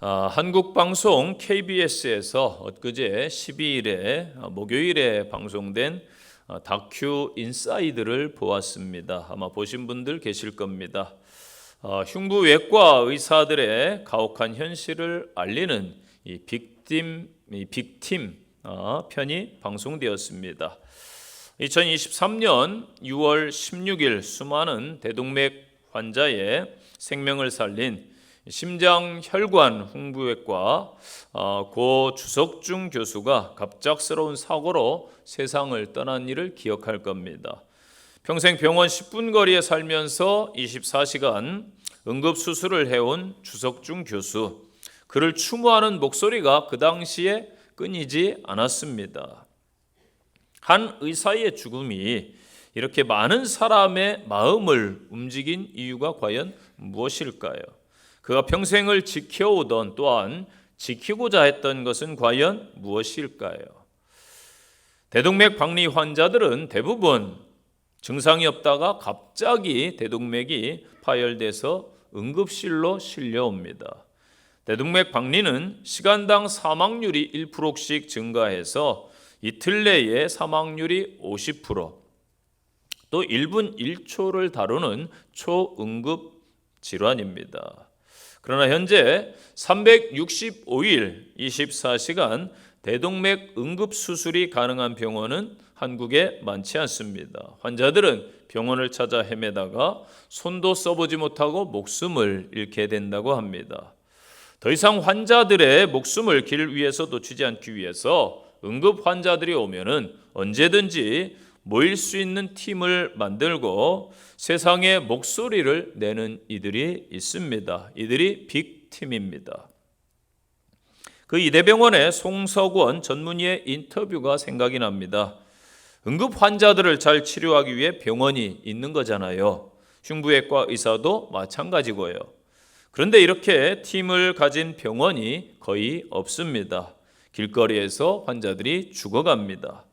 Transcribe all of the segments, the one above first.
한국 방송 KBS에서 엊그제 12일에 목요일에 방송된 다큐 인사이드를 보았습니다. 아마 보신 분들 계실 겁니다. 흉부외과 의사들의 가혹한 현실을 알리는 이 빅팀 편이 방송되었습니다. 2023년 6월 16일 수많은 대동맥 환자의 생명을 살린 심장혈관 흉부외과 고 주석중 교수가 갑작스러운 사고로 세상을 떠난 일을 기억할 겁니다. 평생 병원 10분 거리에 살면서 24시간 응급수술을 해온 주석중 교수, 그를 추모하는 목소리가 그 당시에 끊이지 않았습니다. 한 의사의 죽음이 이렇게 많은 사람의 마음을 움직인 이유가 과연 무엇일까요? 그가 평생을 지켜오던, 또한 지키고자 했던 것은 과연 무엇일까요? 대동맥 박리 환자들은 대부분 증상이 없다가 갑자기 대동맥이 파열돼서 응급실로 실려옵니다. 대동맥 박리는 시간당 사망률이 1%씩 증가해서 이틀 내에 사망률이 50%, 또 1분 1초를 다루는 초응급 질환입니다. 그러나 현재 365일 24시간 대동맥 응급수술이 가능한 병원은 한국에 많지 않습니다. 환자들은 병원을 찾아 헤매다가 손도 써보지 못하고 목숨을 잃게 된다고 합니다. 더 이상 환자들의 목숨을 길 위에서 놓치지 않기 위해서 응급 환자들이 오면은 언제든지 모일 수 있는 팀을 만들고 세상의 목소리를 내는 이들이 있습니다. 이들이 빅팀입니다. 그 이대병원의 송석원 전문의의 인터뷰가 생각이 납니다. 응급 환자들을 잘 치료하기 위해 병원이 있는 거잖아요. 흉부외과 의사도 마찬가지고요. 그런데 이렇게 팀을 가진 병원이 거의 없습니다. 길거리에서 환자들이 죽어갑니다.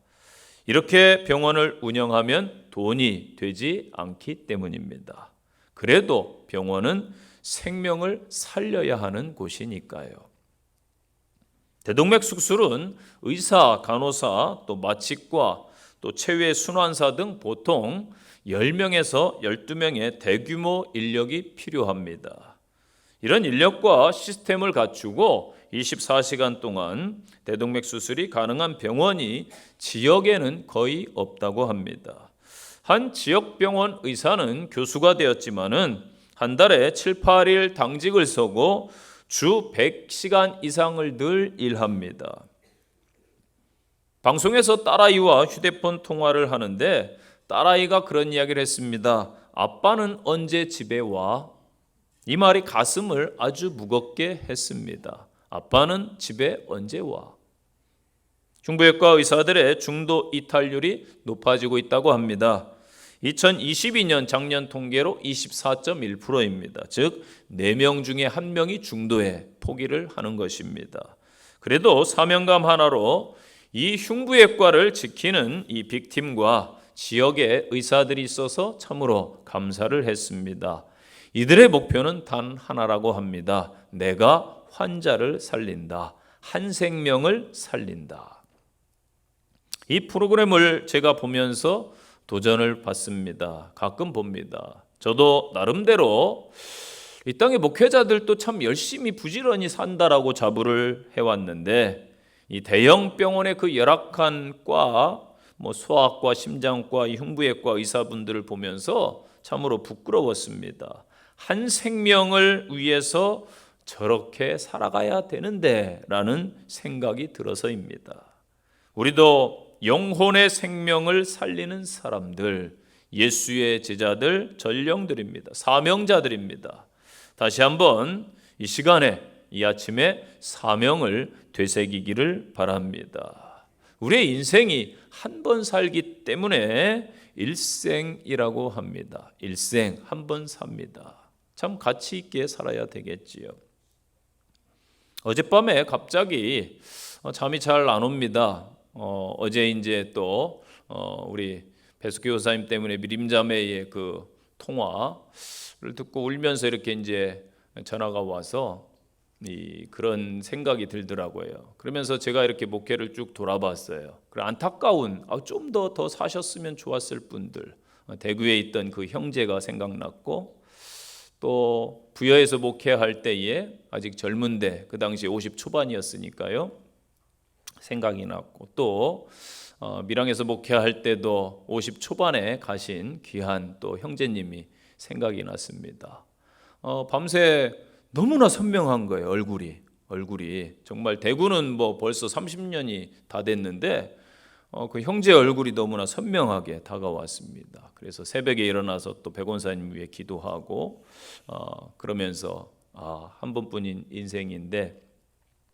이렇게 병원을 운영하면 돈이 되지 않기 때문입니다. 그래도 병원은 생명을 살려야 하는 곳이니까요. 대동맥 수술은 의사, 간호사, 또 마취과, 또 체외 순환사 등 보통 10명에서 12명의 대규모 인력이 필요합니다. 이런 인력과 시스템을 갖추고 24시간 동안 대동맥 수술이 가능한 병원이 지역에는 거의 없다고 합니다. 한 지역병원 의사는 교수가 되었지만은 한 달에 7, 8일 당직을 서고 주 100시간 이상을 늘 일합니다. 방송에서 딸아이와 휴대폰 통화를 하는데 딸아이가 그런 이야기를 했습니다. 아빠는 언제 집에 와? 이 말이 가슴을 아주 무겁게 했습니다. 아빠는 집에 언제 와? 흉부외과 의사들의 중도 이탈률이 높아지고 있다고 합니다. 2022년 작년 통계로 24.1%입니다. 즉 4명 중에 1명이 중도에 포기를 하는 것입니다. 그래도 사명감 하나로 이 흉부외과를 지키는 이 빅팀과 지역의 의사들이 있어서 참으로 감사를 했습니다. 이들의 목표는 단 하나라고 합니다. 내가 환자를 살린다. 한 생명을 살린다. 이 프로그램을 제가 보면서 도전을 받습니다. 가끔 봅니다. 저도 나름대로 이 땅의 목회자들도 참 열심히 부지런히 산다라고 자부를 해왔는데 이 대형 병원의 그 열악한 과, 소아과, 심장과, 흉부외과 의사분들을 보면서 참으로 부끄러웠습니다. 한 생명을 위해서 저렇게 살아가야 되는데 라는 생각이 들어서입니다. 우리도 영혼의 생명을 살리는 사람들, 예수의 제자들, 전령들입니다. 사명자들입니다. 다시 한번 이 시간에, 이 아침에 사명을 되새기기를 바랍니다. 우리의 인생이 한 번 살기 때문에 일생이라고 합니다. 일생 한 번 삽니다. 참 가치 있게 살아야 되겠지요. 어젯밤에 갑자기 잠이 잘 안 옵니다. 어제 이제 또 우리 배숙기 교사님 때문에 미림자매의 그 통화를 듣고 울면서 이렇게 이제 전화가 와서 그런 생각이 들더라고요. 그러면서 제가 이렇게 목회를 쭉 돌아봤어요. 그리고 안타까운 좀 더 사셨으면 좋았을 분들, 대구에 있던 그 형제가 생각났고, 또 부여에서 목회할 때에 아직 젊은데 그 당시 50 초반이었으니까요 생각이 났고, 또 밀양에서 목회할 때도 50 초반에 가신 귀한 또 형제님이 생각이 났습니다. 밤새 너무나 선명한 거예요. 얼굴이 정말 대구는 뭐 벌써 30년이 다 됐는데 그 형제 얼굴이 너무나 선명하게 다가왔습니다. 그래서 새벽에 일어나서 또 백원사님 위해 기도하고 그러면서 한 번뿐인 인생인데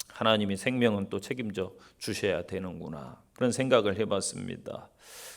하나님이 생명은 또 책임져 주셔야 되는구나, 그런 생각을 해봤습니다.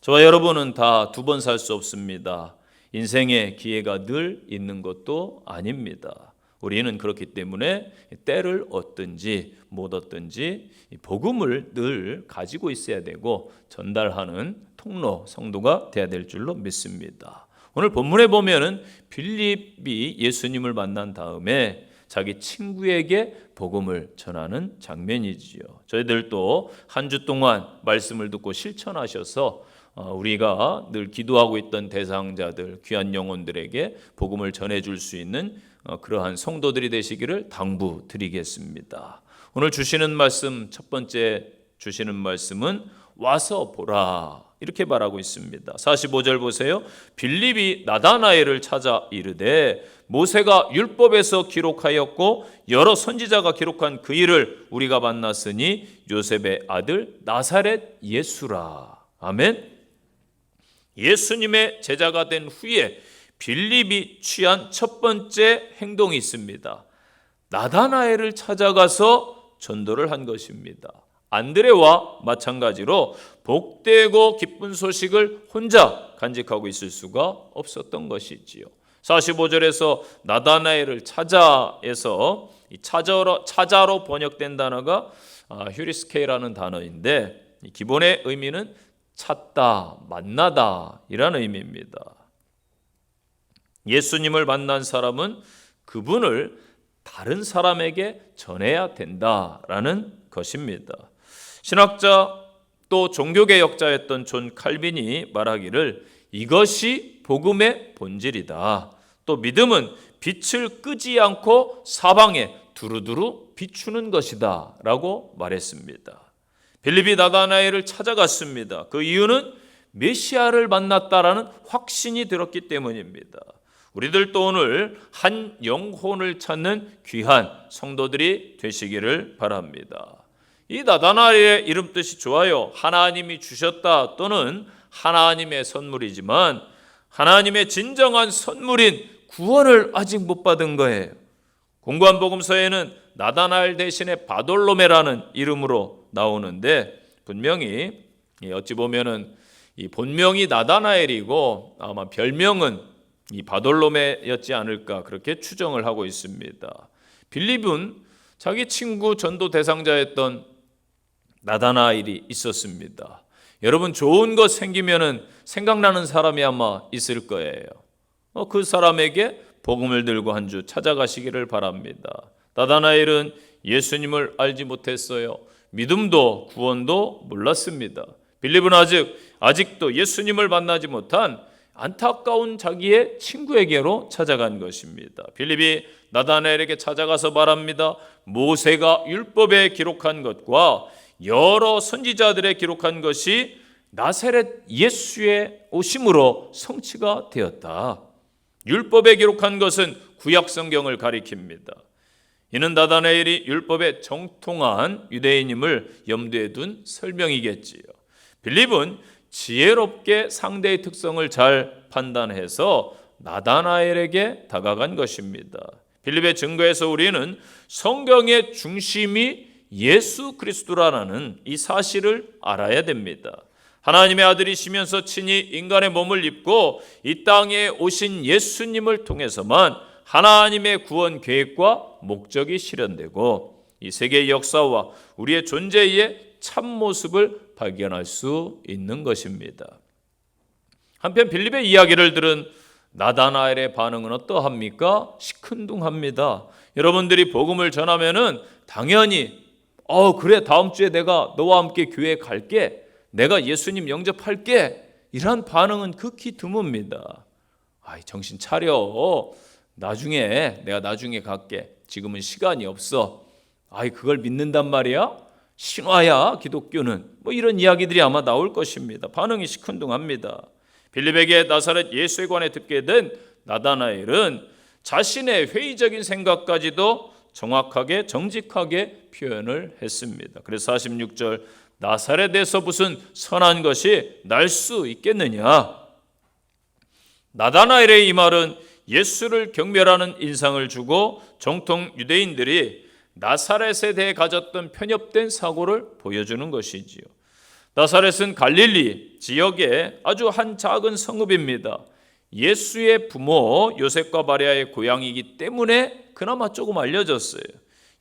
저와 여러분은 다 두 번 살 수 없습니다. 인생의 기회가 늘 있는 것도 아닙니다. 우리는 그렇기 때문에 때를 얻든지 못 얻든지 복음을 늘 가지고 있어야 되고 전달하는 통로 성도가 되어야 될 줄로 믿습니다. 오늘 본문에 보면은 빌립이 예수님을 만난 다음에 자기 친구에게 복음을 전하는 장면이지요. 저희들도 한 주 동안 말씀을 듣고 실천하셔서 우리가 늘 기도하고 있던 대상자들, 귀한 영혼들에게 복음을 전해줄 수 있는 그러한 성도들이 되시기를 당부드리겠습니다. 오늘 주시는 말씀, 첫 번째 주시는 말씀은 와서 보라, 이렇게 말하고 있습니다. 45절 보세요. 빌립이 나다나엘을 찾아 이르되 모세가 율법에서 기록하였고 여러 선지자가 기록한 그 일을 우리가 만났으니 요셉의 아들 나사렛 예수라. 아멘. 예수님의 제자가 된 후에 빌립이 취한 첫 번째 행동이 있습니다. 나다나엘을 찾아가서 전도를 한 것입니다. 안드레와 마찬가지로 복되고 기쁜 소식을 혼자 간직하고 있을 수가 없었던 것이지요. 45절에서 나다나엘을 찾아에서 찾아로 번역된 단어가 휴리스케이라는 단어인데 기본의 의미는 찾다, 만나다 이라는 의미입니다. 예수님을 만난 사람은 그분을 다른 사람에게 전해야 된다라는 것입니다. 신학자 또 종교개혁자였던 존 칼빈이 말하기를 이것이 복음의 본질이다. 또 믿음은 빛을 끄지 않고 사방에 두루두루 비추는 것이다 라고 말했습니다. 빌립이 나다나엘을 찾아갔습니다. 그 이유는 메시아를 만났다라는 확신이 들었기 때문입니다. 우리들도 오늘 한 영혼을 찾는 귀한 성도들이 되시기를 바랍니다. 이 나다나엘의 이름 뜻이 좋아요. 하나님이 주셨다 또는 하나님의 선물이지만 하나님의 진정한 선물인 구원을 아직 못 받은 거예요. 공고한 복음서에는 나다나엘 대신에 바돌로메라는 이름으로 나오는데 분명히 어찌 보면은 이 본명이 나다나엘이고 아마 별명은 이 바돌로메였지 않을까 그렇게 추정을 하고 있습니다. 빌립은 자기 친구 전도 대상자였던 나다나엘이 있었습니다. 여러분 좋은 것 생기면은 생각나는 사람이 아마 있을 거예요. 그 사람에게 복음을 들고 한 주 찾아가시기를 바랍니다. 나다나엘은 예수님을 알지 못했어요. 믿음도 구원도 몰랐습니다. 빌립은 아직도 예수님을 만나지 못한 안타까운 자기의 친구에게로 찾아간 것입니다. 빌립이 나다나엘에게 찾아가서 말합니다. 모세가 율법에 기록한 것과 여러 선지자들에 기록한 것이 나사렛 예수의 오심으로 성취가 되었다. 율법에 기록한 것은 구약 성경을 가리킵니다. 이는 나다나엘이 율법에 정통한 유대인임을 염두에 둔 설명이겠지요. 빌립은 지혜롭게 상대의 특성을 잘 판단해서 나다나엘에게 다가간 것입니다. 빌립의 증거에서 우리는 성경의 중심이 예수 그리스도라는 이 사실을 알아야 됩니다. 하나님의 아들이시면서 친히 인간의 몸을 입고 이 땅에 오신 예수님을 통해서만 하나님의 구원 계획과 목적이 실현되고 이 세계의 역사와 우리의 존재의 참모습을 발견할 수 있는 것입니다. 한편 빌립의 이야기를 들은 나다나엘의 반응은 어떠합니까? 시큰둥합니다. 여러분들이 복음을 전하면은 당연히 그래, 다음 주에 내가 너와 함께 교회 갈게, 내가 예수님 영접할게, 이런 반응은 극히 드뭅니다. 정신 차려, 내가 나중에 갈게, 지금은 시간이 없어. 그걸 믿는단 말이야? 신화야 기독교는. 이런 이야기들이 아마 나올 것입니다. 반응이 시큰둥합니다. 빌립에게 나사렛 예수에 관해 듣게 된 나다나엘은 자신의 회의적인 생각까지도 정확하게 정직하게 표현을 했습니다. 그래서 46절, 나사렛에서 무슨 선한 것이 날 수 있겠느냐. 나다나엘의 이 말은 예수를 경멸하는 인상을 주고 정통 유대인들이 나사렛에 대해 가졌던 편협된 사고를 보여주는 것이지요. 나사렛은 갈릴리 지역의 아주 한 작은 성읍입니다. 예수의 부모 요셉과 마리아의 고향이기 때문에 그나마 조금 알려졌어요.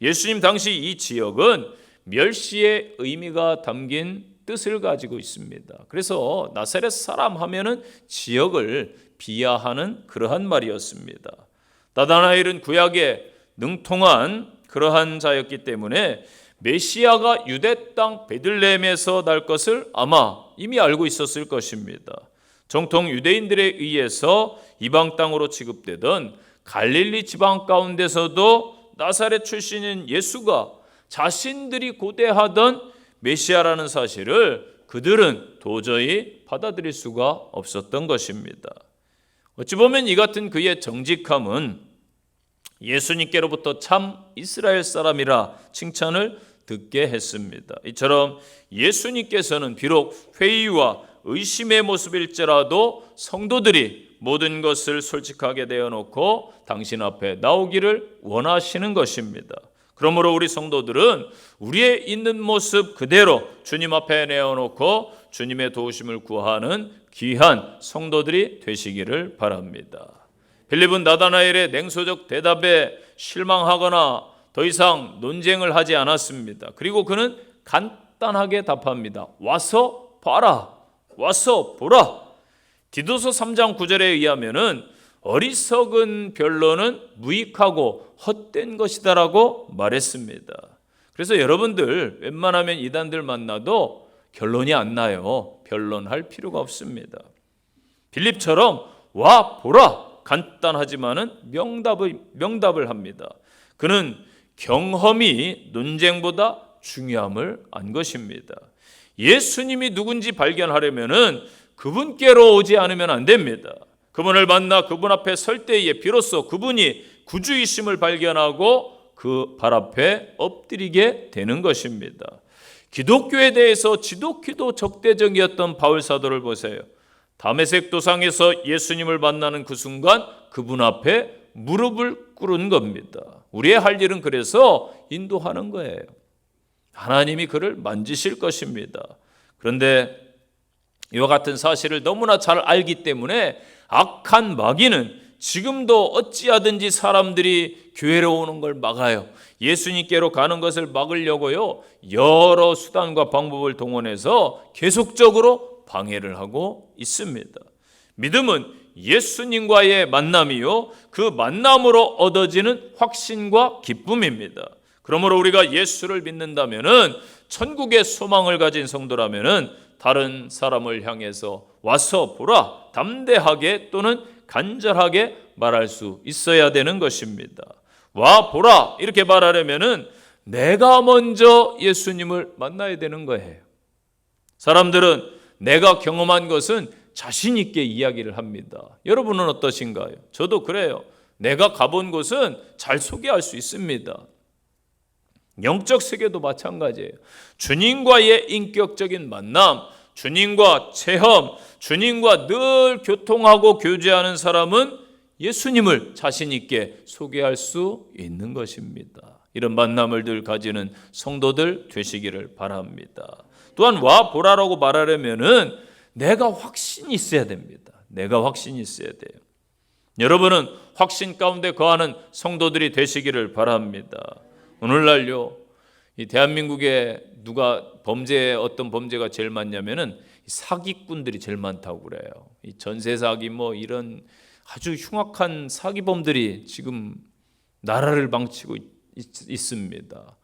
예수님 당시 이 지역은 멸시의 의미가 담긴 뜻을 가지고 있습니다. 그래서 나사렛 사람 하면은 지역을 비하하는 그러한 말이었습니다. 나다나엘은 구약에 능통한 그러한 자였기 때문에 메시아가 유대 땅 베들레헴에서 날 것을 아마 이미 알고 있었을 것입니다. 정통 유대인들에 의해서 이방 땅으로 취급되던 갈릴리 지방 가운데서도 나사렛 출신인 예수가 자신들이 고대하던 메시아라는 사실을 그들은 도저히 받아들일 수가 없었던 것입니다. 어찌 보면 이 같은 그의 정직함은 예수님께로부터 참 이스라엘 사람이라 칭찬을 듣게 했습니다. 이처럼 예수님께서는 비록 회의와 의심의 모습일지라도 성도들이 모든 것을 솔직하게 내어놓고 당신 앞에 나오기를 원하시는 것입니다. 그러므로 우리 성도들은 우리의 있는 모습 그대로 주님 앞에 내어놓고 주님의 도우심을 구하는 귀한 성도들이 되시기를 바랍니다. 빌립은 나다나엘의 냉소적 대답에 실망하거나 더 이상 논쟁을 하지 않았습니다. 그리고 그는 간단하게 답합니다. 와서 봐라, 와서 보라. 디도서 3장 9절에 의하면은 어리석은 변론은 무익하고 헛된 것이다라고 말했습니다. 그래서 여러분들 웬만하면 이단들 만나도 결론이 안 나요. 변론할 필요가 없습니다. 빌립처럼 와 보라, 간단하지만은 명답을 합니다. 그는 경험이 논쟁보다 중요함을 안 것입니다. 예수님이 누군지 발견하려면은 그분께로 오지 않으면 안 됩니다. 그분을 만나 그분 앞에 설 때에 비로소 그분이 구주이심을 발견하고 그 발 앞에 엎드리게 되는 것입니다. 기독교에 대해서 지독히도 적대적이었던 바울 사도를 보세요. 다메섹 도상에서 예수님을 만나는 그 순간 그분 앞에 무릎을 꿇은 겁니다. 우리의 할 일은 그래서 인도하는 거예요. 하나님이 그를 만지실 것입니다. 그런데 이와 같은 사실을 너무나 잘 알기 때문에 악한 마귀는 지금도 어찌하든지 사람들이 교회로 오는 걸 막아요. 예수님께로 가는 것을 막으려고요, 여러 수단과 방법을 동원해서 계속적으로 방해를 하고 있습니다. 믿음은 예수님과의 만남이요, 그 만남으로 얻어지는 확신과 기쁨입니다. 그러므로 우리가 예수를 믿는다면은, 천국의 소망을 가진 성도라면은 다른 사람을 향해서 와서 보라, 담대하게 또는 간절하게 말할 수 있어야 되는 것입니다. 와 보라 이렇게 말하려면은 내가 먼저 예수님을 만나야 되는 거예요. 사람들은 내가 경험한 것은 자신 있게 이야기를 합니다. 여러분은 어떠신가요? 저도 그래요. 내가 가본 곳은 잘 소개할 수 있습니다. 영적 세계도 마찬가지예요. 주님과의 인격적인 만남, 주님과 체험, 주님과 늘 교통하고 교제하는 사람은 예수님을 자신 있게 소개할 수 있는 것입니다. 이런 만남을 늘 가지는 성도들 되시기를 바랍니다. 또한 와 보라라고 말하려면은 내가 확신이 있어야 됩니다. 내가 확신이 있어야 돼요. 여러분은 확신 가운데 거하는 성도들이 되시기를 바랍니다. 오늘날요, 이 대한민국에 어떤 범죄가 제일 많냐면은 사기꾼들이 제일 많다고 그래요. 이 전세 사기 이런 아주 흉악한 사기범들이 지금 나라를 망치고 있습니다.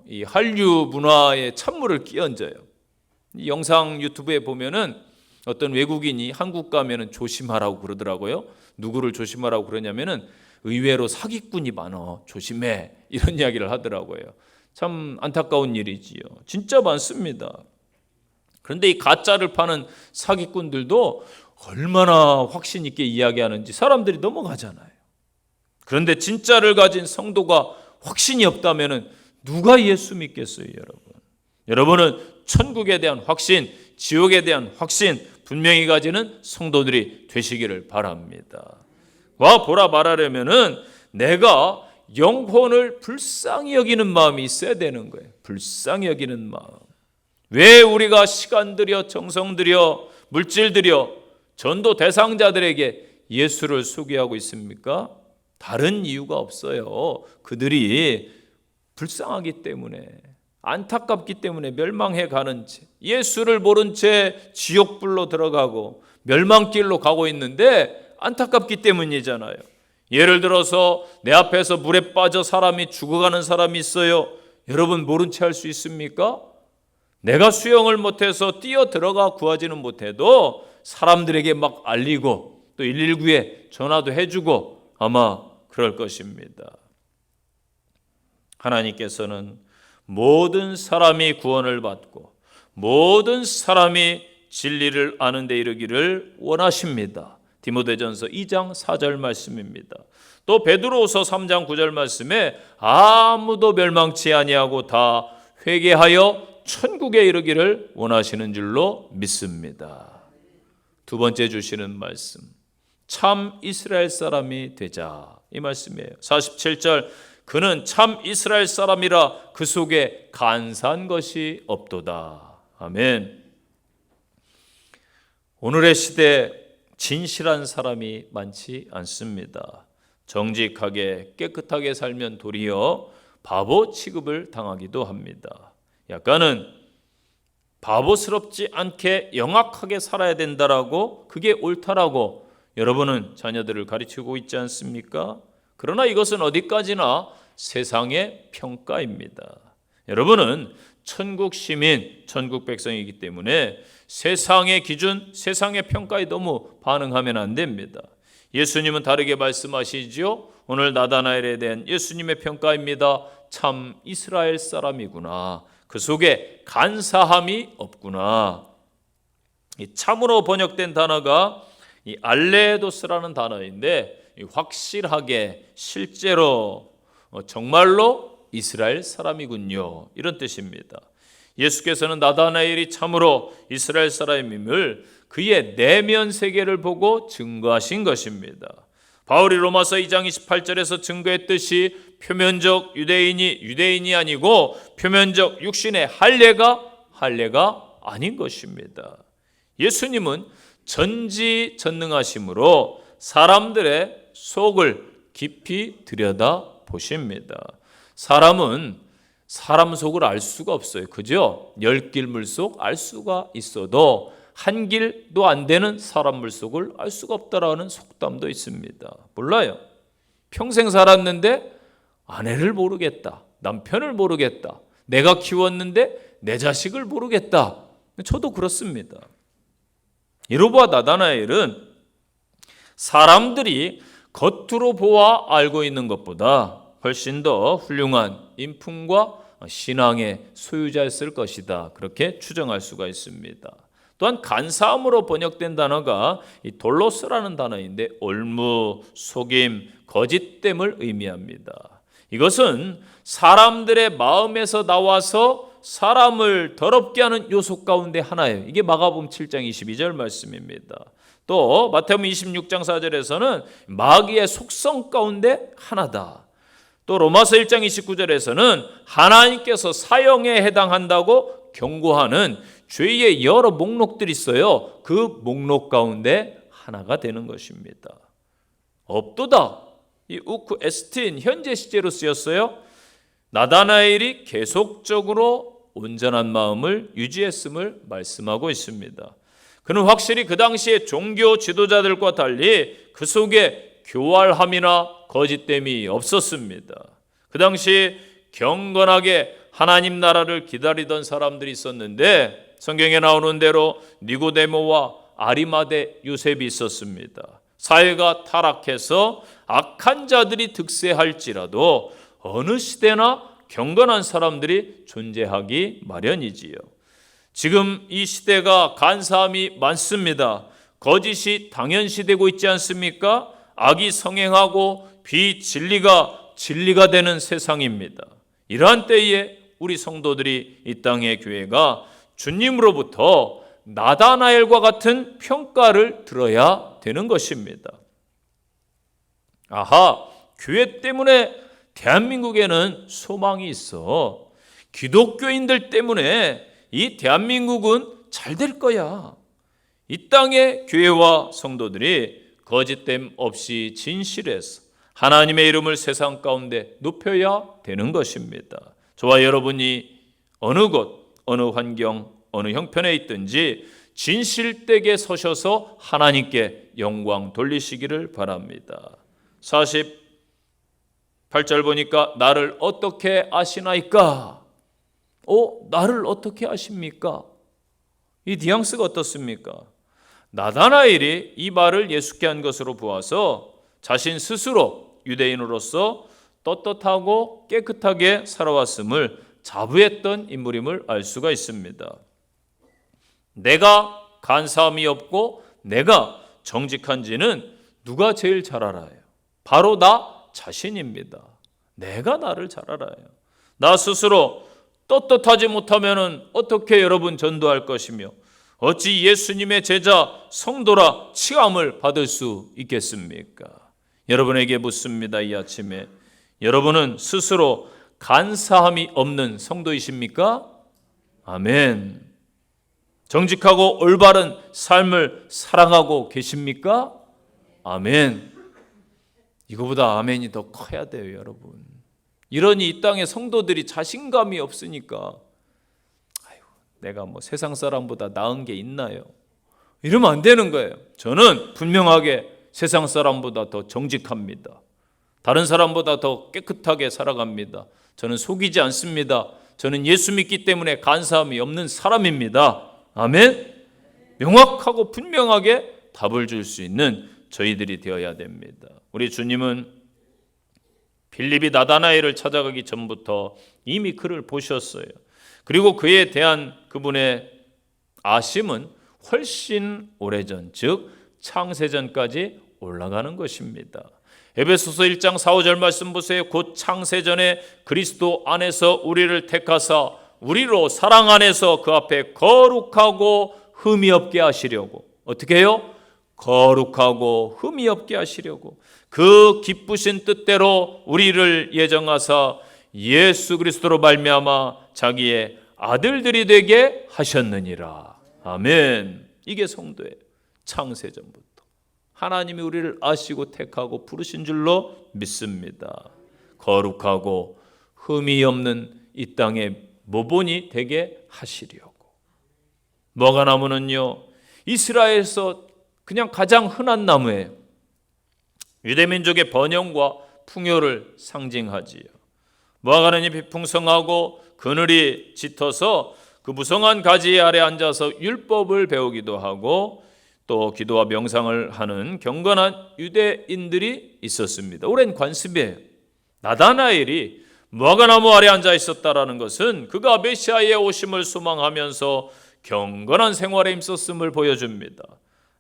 이 한류 문화에 찬물을 끼얹어요. 이 영상 유튜브에 보면은 어떤 외국인이 한국 가면은 조심하라고 그러더라고요. 누구를 조심하라고 그러냐면은 의외로 사기꾼이 많아, 조심해, 이런 이야기를 하더라고요. 참 안타까운 일이지요. 진짜 많습니다. 그런데 이 가짜를 파는 사기꾼들도 얼마나 확신 있게 이야기하는지 사람들이 넘어가잖아요. 그런데 진짜를 가진 성도가 확신이 없다면 누가 예수 믿겠어요, 여러분? 여러분은 천국에 대한 확신, 지옥에 대한 확신 분명히 가지는 성도들이 되시기를 바랍니다. 와 보라 말하려면은 내가 영혼을 불쌍히 여기는 마음이 있어야 되는 거예요. 불쌍히 여기는 마음. 왜 우리가 시간 들여, 정성 들여, 물질 들여 전도 대상자들에게 예수를 소개하고 있습니까? 다른 이유가 없어요. 그들이 불쌍하기 때문에, 안타깝기 때문에 멸망해 가는 채, 예수를 모른 채 지옥불로 들어가고 멸망길로 가고 있는데 안타깝기 때문이잖아요. 예를 들어서 내 앞에서 물에 빠져 사람이 죽어가는 사람이 있어요. 여러분 모른 채 할 수 있습니까? 내가 수영을 못해서 뛰어 들어가 구하지는 못해도 사람들에게 막 알리고 또 119에 전화도 해주고 아마 그럴 것입니다. 하나님께서는 모든 사람이 구원을 받고 모든 사람이 진리를 아는 데 이르기를 원하십니다. 디모데전서 2장 4절 말씀입니다. 또 베드로후서 3장 9절 말씀에 아무도 멸망치 아니하고 다 회개하여 천국에 이르기를 원하시는 줄로 믿습니다. 두 번째 주시는 말씀, 참 이스라엘 사람이 되자, 이 말씀이에요. 47절, 그는 참 이스라엘 사람이라 그 속에 간사한 것이 없도다. 아멘. 오늘의 시대 진실한 사람이 많지 않습니다. 정직하게 깨끗하게 살면 도리어 바보 취급을 당하기도 합니다. 약간은 바보스럽지 않게 영악하게 살아야 된다라고, 그게 옳다라고 여러분은 자녀들을 가르치고 있지 않습니까? 그러나 이것은 어디까지나 세상의 평가입니다. 여러분은 천국 시민, 천국 백성이기 때문에 세상의 기준, 세상의 평가에 너무 반응하면 안 됩니다. 예수님은 다르게 말씀하시죠. 오늘 나다나엘에 대한 예수님의 평가입니다. 참 이스라엘 사람이구나. 그 속에 간사함이 없구나. 이 참으로 번역된 단어가 이 알레도스라는 단어인데, 확실하게 실제로 정말로 이스라엘 사람이군요, 이런 뜻입니다. 예수께서는 나다나엘이 참으로 이스라엘 사람임을 그의 내면 세계를 보고 증거하신 것입니다. 바울이 로마서 2장 28절에서 증거했듯이 표면적 유대인이 아니고 표면적 육신의 할례가 아닌 것입니다. 예수님은 전지전능하심으로 사람들의 속을 깊이 들여다 보십니다. 사람은 사람 속을 알 수가 없어요. 그죠? 10길 물속 알 수가 있어도 한 길도 안 되는 사람 물속을 알 수가 없다라는 속담도 있습니다. 몰라요. 평생 살았는데 아내를 모르겠다, 남편을 모르겠다, 내가 키웠는데 내 자식을 모르겠다. 저도 그렇습니다. 여로보암 나다나엘은 사람들이 겉으로 보아 알고 있는 것보다 훨씬 더 훌륭한 인품과 신앙의 소유자였을 것이다, 그렇게 추정할 수가 있습니다. 또한 간사함으로 번역된 단어가 이 돌로스라는 단어인데 올무, 속임, 거짓됨을 의미합니다. 이것은 사람들의 마음에서 나와서 사람을 더럽게 하는 요소 가운데 하나예요. 이게 마가복음 7장 22절 말씀입니다. 또 마태복음 26장 4절에서는 마귀의 속성 가운데 하나다. 또 로마서 1장 29절에서는 하나님께서 사형에 해당한다고 경고하는 죄의 여러 목록들이 있어요. 그 목록 가운데 하나가 되는 것입니다. 없도다. 이 우크 에스틴 현재 시제로 쓰였어요. 나다나엘이 계속적으로 온전한 마음을 유지했음을 말씀하고 있습니다. 그는 확실히 그 당시의 종교 지도자들과 달리 그 속에 교활함이나 거짓됨이 없었습니다. 그 당시 경건하게 하나님 나라를 기다리던 사람들이 있었는데 성경에 나오는 대로 니고데모와 아리마대 요셉이 있었습니다. 사회가 타락해서 악한 자들이 득세할지라도 어느 시대나 경건한 사람들이 존재하기 마련이지요. 지금 이 시대가 간사함이 많습니다. 거짓이 당연시되고 있지 않습니까? 악이 성행하고 비진리가 진리가 되는 세상입니다. 이러한 때에 우리 성도들이 이 땅의 교회가 주님으로부터 나다나엘과 같은 평가를 들어야 되는 것입니다. 아하, 교회 때문에 대한민국에는 소망이 있어. 기독교인들 때문에 이 대한민국은 잘 될 거야. 이 땅의 교회와 성도들이 거짓됨 없이 진실해서 하나님의 이름을 세상 가운데 높여야 되는 것입니다. 저와 여러분이 어느 곳, 어느 환경, 어느 형편에 있든지 진실되게 서셔서 하나님께 영광 돌리시기를 바랍니다. 48절 보니까 나를 어떻게 아시나이까? 나를 어떻게 아십니까? 이 뉘앙스가 어떻습니까? 나다나엘이 이 말을 예수께 한 것으로 보아서 자신 스스로 유대인으로서 떳떳하고 깨끗하게 살아왔음을 자부했던 인물임을 알 수가 있습니다. 내가 간사함이 없고 내가 정직한지는 누가 제일 잘 알아요? 바로 나 자신입니다. 내가 나를 잘 알아요. 나 스스로 떳떳하지 못하면 어떻게 여러분 전도할 것이며 어찌 예수님의 제자 성도라 칭함을 받을 수 있겠습니까? 여러분에게 묻습니다. 이 아침에 여러분은 스스로 간사함이 없는 성도이십니까? 아멘. 정직하고 올바른 삶을 사랑하고 계십니까? 아멘. 이거보다 아멘이 더 커야 돼요, 여러분. 이러니 이 땅의 성도들이 자신감이 없으니까 내가 세상 사람보다 나은 게 있나요? 이러면 안 되는 거예요. 저는 분명하게 세상 사람보다 더 정직합니다. 다른 사람보다 더 깨끗하게 살아갑니다. 저는 속이지 않습니다. 저는 예수 믿기 때문에 간사함이 없는 사람입니다. 아멘. 명확하고 분명하게 답을 줄 수 있는 저희들이 되어야 됩니다. 우리 주님은 빌립이 나다나엘을 찾아가기 전부터 이미 그를 보셨어요. 그리고 그에 대한 그분의 아심은 훨씬 오래전, 즉 창세전까지 올라가는 것입니다. 에베소서 1장 4, 5절 말씀 보세요. 곧 창세전에 그리스도 안에서 우리를 택하사 우리로 사랑 안에서 그 앞에 거룩하고 흠이 없게 하시려고. 어떻게 해요? 거룩하고 흠이 없게 하시려고 그 기쁘신 뜻대로 우리를 예정하사 예수 그리스도로 말미암아 자기의 아들들이 되게 하셨느니라. 아멘. 이게 성도예요. 창세전부터 하나님이 우리를 아시고 택하고 부르신 줄로 믿습니다. 거룩하고 흠이 없는 이 땅의 모본이 되게 하시려고. 뭐가 나무는요, 이스라엘에서 그냥 가장 흔한 나무예요. 유대민족의 번영과 풍요를 상징하지요. 무화과는 잎이 풍성하고 그늘이 짙어서 그 무성한 가지 아래 앉아서 율법을 배우기도 하고 또 기도와 명상을 하는 경건한 유대인들이 있었습니다. 오랜 관습이에요. 나다나엘이 무화과나무 아래 앉아 있었다라는 것은 그가 메시아의 오심을 소망하면서 경건한 생활에 힘썼음을 보여줍니다.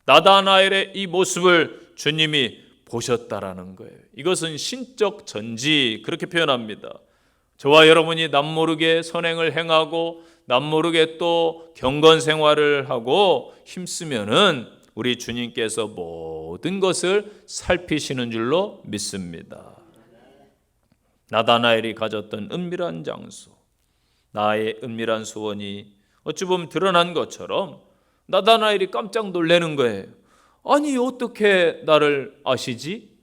나다나엘의 이 모습을 주님이 보셨다라는 거예요. 이것은 신적 전지, 그렇게 표현합니다. 저와 여러분이 남모르게 선행을 행하고 남모르게 또 경건 생활을 하고 힘쓰면은 우리 주님께서 모든 것을 살피시는 줄로 믿습니다. 나다나엘이 가졌던 은밀한 장소, 나의 은밀한 소원이 어찌 보면 드러난 것처럼 나다나엘이 깜짝 놀라는 거예요. 아니 어떻게 나를 아시지?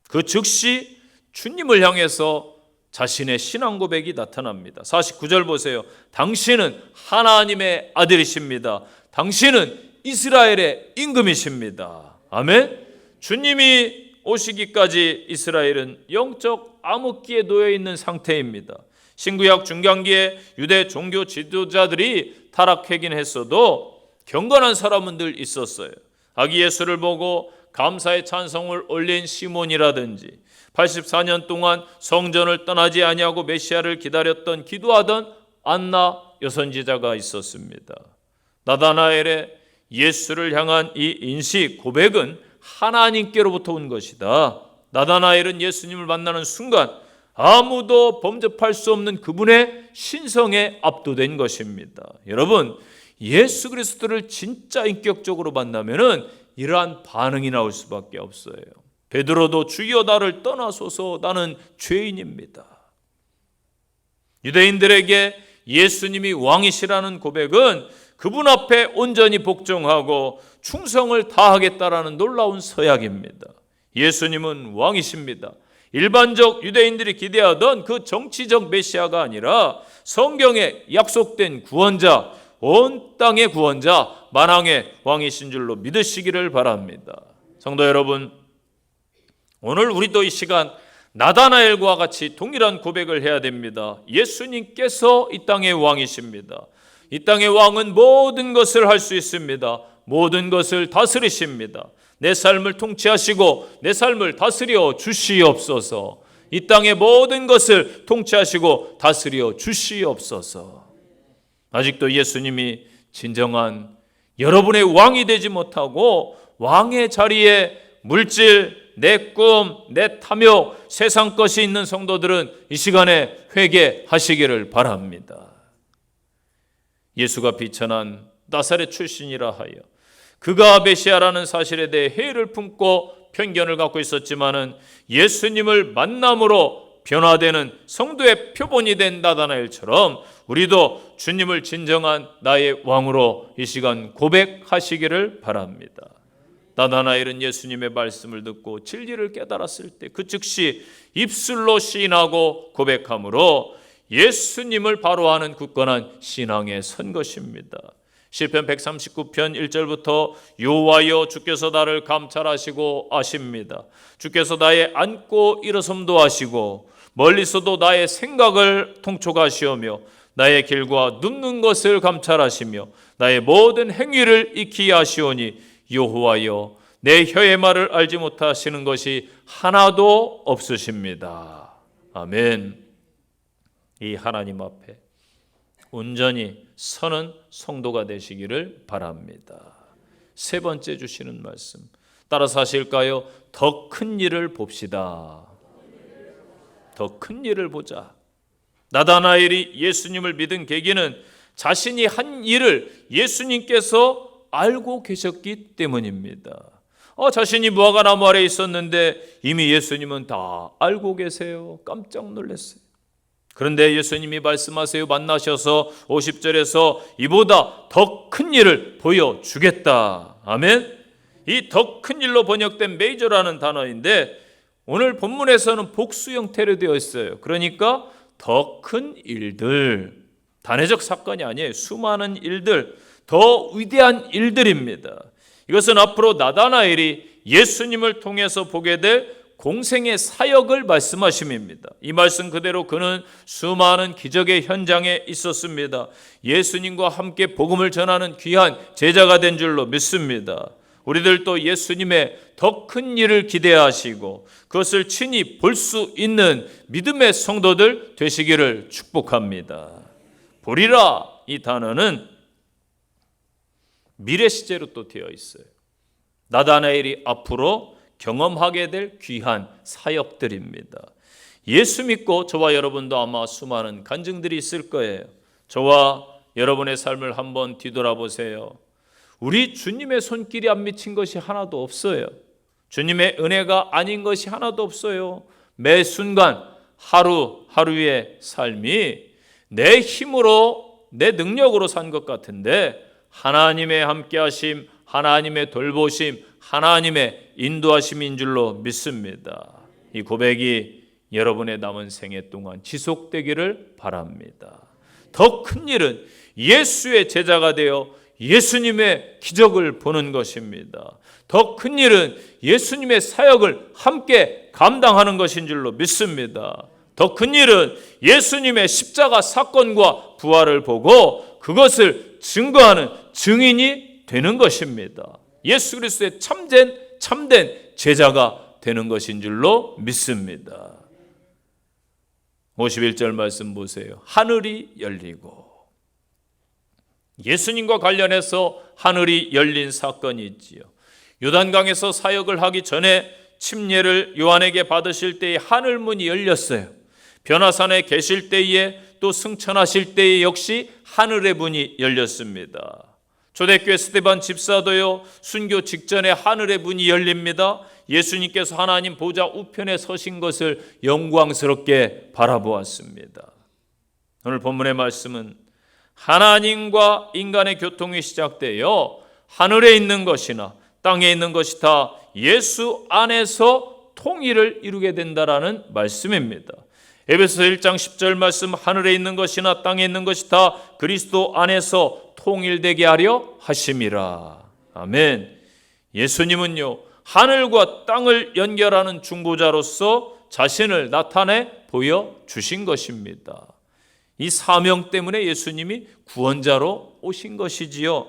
그 즉시 주님을 향해서 자신의 신앙 고백이 나타납니다. 49절 보세요. 당신은 하나님의 아들이십니다. 당신은 이스라엘의 임금이십니다. 아멘. 주님이 오시기까지 이스라엘은 영적 암흑기에 놓여 있는 상태입니다. 신구약 중간기에 유대 종교 지도자들이 타락하긴 했어도 경건한 사람은 늘 있었어요. 아기 예수를 보고 감사의 찬송을 올린 시몬이라든지 84년 동안 성전을 떠나지 아니하고 메시아를 기다렸던 기도하던 안나 여선지자가 있었습니다. 나다나엘의 예수를 향한 이 인식 고백은 하나님께로부터 온 것이다. 나다나엘은 예수님을 만나는 순간 아무도 범접할 수 없는 그분의 신성에 압도된 것입니다. 여러분, 예수 그리스도를 진짜 인격적으로 만나면은 이러한 반응이 나올 수밖에 없어요. 베드로도 주여 나를 떠나소서 나는 죄인입니다. 유대인들에게 예수님이 왕이시라는 고백은 그분 앞에 온전히 복종하고 충성을 다하겠다라는 놀라운 서약입니다. 예수님은 왕이십니다. 일반적 유대인들이 기대하던 그 정치적 메시아가 아니라 성경에 약속된 구원자, 온 땅의 구원자, 만왕의 왕이신 줄로 믿으시기를 바랍니다. 성도 여러분, 오늘 우리도 이 시간 나다나엘과 같이 동일한 고백을 해야 됩니다. 예수님께서 이 땅의 왕이십니다. 이 땅의 왕은 모든 것을 할 수 있습니다. 모든 것을 다스리십니다. 내 삶을 통치하시고 내 삶을 다스려 주시옵소서. 이 땅의 모든 것을 통치하시고 다스려 주시옵소서. 아직도 예수님이 진정한 여러분의 왕이 되지 못하고 왕의 자리에 물질, 내 꿈, 내 탐욕, 세상 것이 있는 성도들은 이 시간에 회개하시기를 바랍니다. 예수가 비천한 나사렛 출신이라 하여 그가 메시아라는 사실에 대해 회의를 품고 편견을 갖고 있었지만은 예수님을 만남으로 변화되는 성도의 표본이 된 나다나엘처럼 우리도 주님을 진정한 나의 왕으로 이 시간 고백하시기를 바랍니다. 나다나엘은 예수님의 말씀을 듣고 진리를 깨달았을 때 그 즉시 입술로 시인하고 고백함으로 예수님을 바로 아는 굳건한 신앙에 선 것입니다. 시편 139편 1절부터 여호와여 주께서 나를 감찰하시고 아십니다. 주께서 나의 앉고 일어섬도 아시고 멀리서도 나의 생각을 통촉하시오며 나의 길과 눕는 것을 감찰하시며 나의 모든 행위를 익히 아시오니 여호와여 내 혀의 말을 알지 못하시는 것이 하나도 없으십니다. 아멘. 이 하나님 앞에 온전히 서는 성도가 되시기를 바랍니다. 세 번째 주시는 말씀 따라서 하실까요? 더 큰 일을 봅시다. 더 큰 일을 보자. 나다나엘이 예수님을 믿은 계기는 자신이 한 일을 예수님께서 알고 계셨기 때문입니다. 자신이 무화과 나무 아래에 있었는데 이미 예수님은 다 알고 계세요. 깜짝 놀랐어요. 그런데 예수님이 말씀하세요. 만나셔서 50절에서 이보다 더 큰 일을 보여주겠다. 아멘. 이 더 큰 일로 번역된 메이저라는 단어인데 오늘 본문에서는 복수 형태로 되어 있어요. 그러니까 더 큰 일들, 단회적 사건이 아니에요. 수많은 일들, 더 위대한 일들입니다. 이것은 앞으로 나다나엘이 예수님을 통해서 보게 될 공생의 사역을 말씀하심입니다. 이 말씀 그대로 그는 수많은 기적의 현장에 있었습니다. 예수님과 함께 복음을 전하는 귀한 제자가 된 줄로 믿습니다. 우리들도 예수님의 더 큰 일을 기대하시고 그것을 친히 볼 수 있는 믿음의 성도들 되시기를 축복합니다. 보리라 이 단어는 미래 시제로 또 되어 있어요. 나다나엘이 앞으로 경험하게 될 귀한 사역들입니다. 예수 믿고 저와 여러분도 아마 수많은 간증들이 있을 거예요. 저와 여러분의 삶을 한번 뒤돌아보세요. 우리 주님의 손길이 안 미친 것이 하나도 없어요. 주님의 은혜가 아닌 것이 하나도 없어요. 매 순간 하루하루의 삶이 내 힘으로 내 능력으로 산 것 같은데 하나님의 함께하심, 하나님의 돌보심, 하나님의 인도하심인 줄로 믿습니다. 이 고백이 여러분의 남은 생애 동안 지속되기를 바랍니다. 더 큰 일은 예수의 제자가 되어 예수님의 기적을 보는 것입니다. 더 큰 일은 예수님의 사역을 함께 감당하는 것인 줄로 믿습니다. 더 큰 일은 예수님의 십자가 사건과 부활을 보고 그것을 증거하는 증인이 되는 것입니다. 예수 그리스도의 참된 제자가 되는 것인 줄로 믿습니다. 51절 말씀 보세요. 하늘이 열리고, 예수님과 관련해서 하늘이 열린 사건이 있지요. 요단강에서 사역을 하기 전에 침례를 요한에게 받으실 때에 하늘문이 열렸어요. 변화산에 계실 때에 또 승천하실 때에 역시 하늘의 문이 열렸습니다. 초대교회 스데반 집사도요, 순교 직전에 하늘의 문이 열립니다. 예수님께서 하나님 보좌 우편에 서신 것을 영광스럽게 바라보았습니다. 오늘 본문의 말씀은 하나님과 인간의 교통이 시작되어 하늘에 있는 것이나 땅에 있는 것이 다 예수 안에서 통일을 이루게 된다라는 말씀입니다. 에베소 1장 10절 말씀, 하늘에 있는 것이나 땅에 있는 것이 다 그리스도 안에서 통일되게 하려 하심이라. 아멘. 예수님은요, 하늘과 땅을 연결하는 중보자로서 자신을 나타내 보여주신 것입니다. 이 사명 때문에 예수님이 구원자로 오신 것이지요.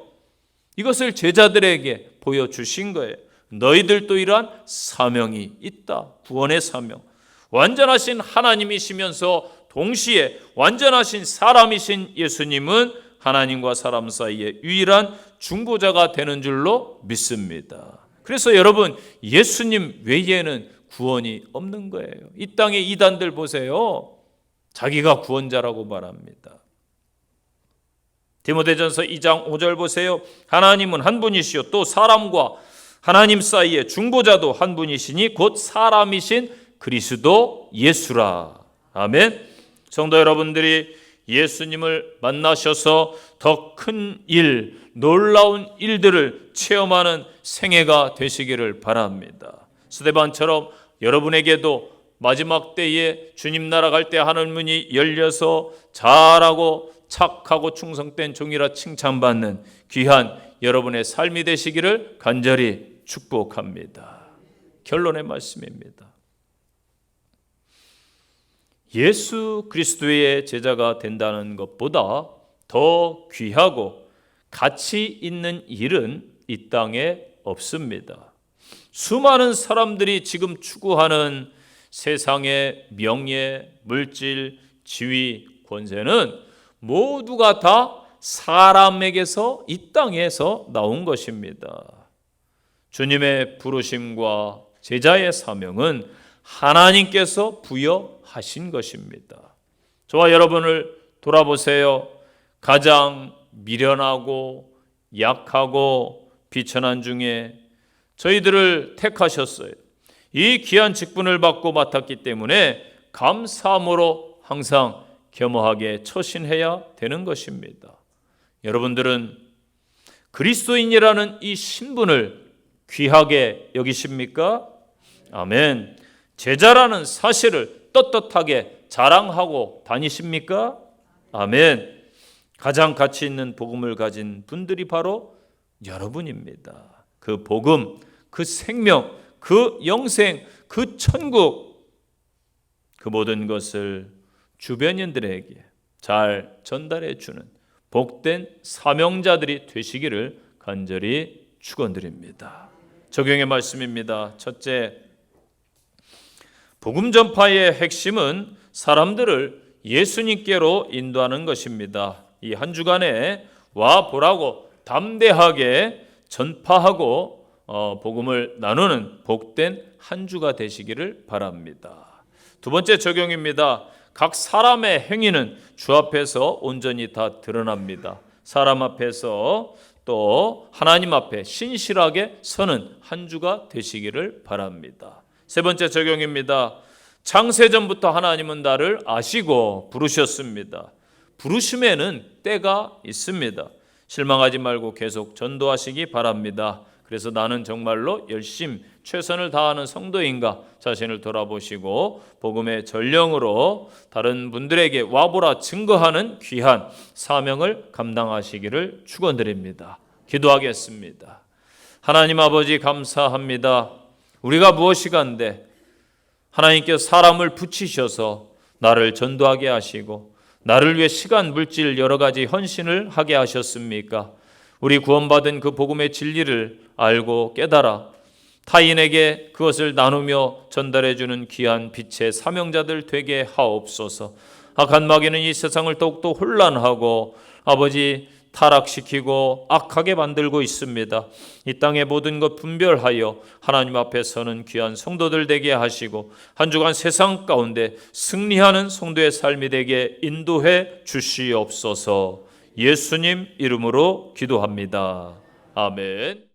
이것을 제자들에게 보여주신 거예요. 너희들도 이러한 사명이 있다. 구원의 사명. 완전하신 하나님이시면서 동시에 완전하신 사람이신 예수님은 하나님과 사람 사이에 유일한 중보자가 되는 줄로 믿습니다. 그래서 여러분, 예수님 외에는 구원이 없는 거예요. 이 땅의 이단들 보세요. 자기가 구원자라고 말합니다. 디모데전서 2장 5절 보세요. 하나님은 한 분이시요 또 사람과 하나님 사이에 중보자도 한 분이시니 곧 사람이신 그리스도 예수라. 아멘. 성도 여러분들이 예수님을 만나셔서 더 큰 일, 놀라운 일들을 체험하는 생애가 되시기를 바랍니다. 스데반처럼 여러분에게도 마지막 때에 주님 나라 갈 때 하늘문이 열려서 잘하고 착하고 충성된 종이라 칭찬받는 귀한 여러분의 삶이 되시기를 간절히 축복합니다. 결론의 말씀입니다. 예수 그리스도의 제자가 된다는 것보다 더 귀하고 가치 있는 일은 이 땅에 없습니다. 수많은 사람들이 지금 추구하는 세상의 명예, 물질, 지위, 권세는 모두가 다 사람에게서 이 땅에서 나온 것입니다. 주님의 부르심과 제자의 사명은 하나님께서 부여하신 것입니다. 저와 여러분을 돌아보세요. 가장 미련하고 약하고 비천한 중에 저희들을 택하셨어요. 이 귀한 직분을 받고 맡았기 때문에 감사함으로 항상 겸허하게 처신해야 되는 것입니다. 여러분들은 그리스도인이라는 이 신분을 귀하게 여기십니까? 아멘. 제자라는 사실을 떳떳하게 자랑하고 다니십니까? 아멘. 가장 가치 있는 복음을 가진 분들이 바로 여러분입니다. 그 복음, 그 생명, 그 영생, 그 천국, 그 모든 것을 주변인들에게 잘 전달해 주는 복된 사명자들이 되시기를 간절히 축원드립니다. 적용의 말씀입니다. 첫째, 복음 전파의 핵심은 사람들을 예수님께로 인도하는 것입니다. 이 한 주간에 와 보라고 담대하게 전파하고 복음을 나누는 복된 한 주가 되시기를 바랍니다. 두 번째 적용입니다. 각 사람의 행위는 주 앞에서 온전히 다 드러납니다. 사람 앞에서 또 하나님 앞에 신실하게 서는 한 주가 되시기를 바랍니다. 세 번째 적용입니다. 창세전부터 하나님은 나를 아시고 부르셨습니다. 부르심에는 때가 있습니다. 실망하지 말고 계속 전도하시기 바랍니다. 그래서 나는 정말로 열심 최선을 다하는 성도인가 자신을 돌아보시고 복음의 전령으로 다른 분들에게 와보라 증거하는 귀한 사명을 감당하시기를 축원드립니다. 기도하겠습니다. 하나님 아버지 감사합니다. 우리가 무엇이간데 하나님께서 사람을 붙이셔서 나를 전도하게 하시고 나를 위해 시간, 물질 여러 가지 헌신을 하게 하셨습니까? 우리 구원받은 그 복음의 진리를 알고 깨달아 타인에게 그것을 나누며 전달해주는 귀한 빛의 사명자들 되게 하옵소서. 악한 마귀는 이 세상을 더욱더 혼란하고 아버지 타락시키고 악하게 만들고 있습니다. 이 땅의 모든 것 분별하여 하나님 앞에 서는 귀한 성도들 되게 하시고 한 주간 세상 가운데 승리하는 성도의 삶이 되게 인도해 주시옵소서. 예수님 이름으로 기도합니다. 아멘.